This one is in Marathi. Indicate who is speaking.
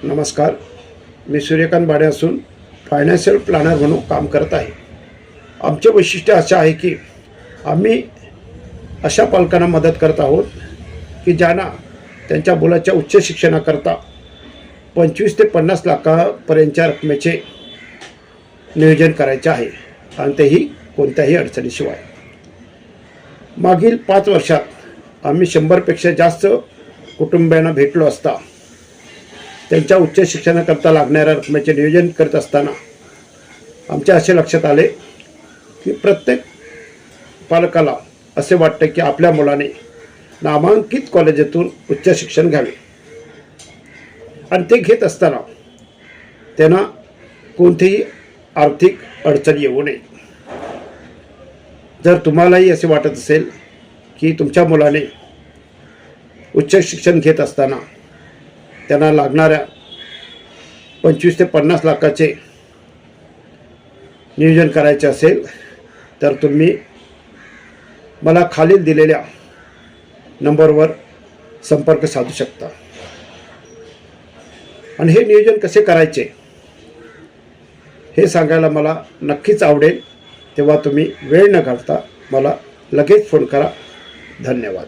Speaker 1: नमस्कार, मी सूर्यकांत बाडे असून फायनान्शियल प्लॅनर म्हणून काम करत आहे. आमचे वैशिष्ट्य असे आहे की आम्ही अशा पालकांना मदत करत आहोत की ज्यांना त्यांच्या मुलाच्या उच्च शिक्षणाकरता 25 ते 50 लाखापर्यंतच्या रकमेचे नियोजन करायचे आहे आणि तेही कोणत्याही अडचणीशिवाय. मागील 5 वर्षात आम्ही 100पेक्षा जास्त कुटुंबियांना भेटलो असता त्यांच्या उच्च शिक्षणाकरता लागणाऱ्या रकमेचे नियोजन करत असताना आमच्या असे लक्षात आले की प्रत्येक पालकाला असे वाटते की आपल्या मुलाने नामांकित कॉलेजातून उच्च शिक्षण घ्यावे आणि ते घेत असताना त्यांना कोणतीही आर्थिक अडचण येऊ नये. जर तुम्हालाही असे वाटत असेल की तुमच्या मुलाने उच्च शिक्षण घेत असताना त्यांना लागणाऱ्या 25 ते 50 लाखाचे नियोजन करायचे असेल तर तुम्ही मला खालील दिलेल्या नंबरवर संपर्क साधू शकता. आणि हे नियोजन कसे करायचे हे सांगायला मला नक्कीच आवडेल. तेव्हा तुम्ही वेळ न घालता मला लगेच फोन करा. धन्यवाद.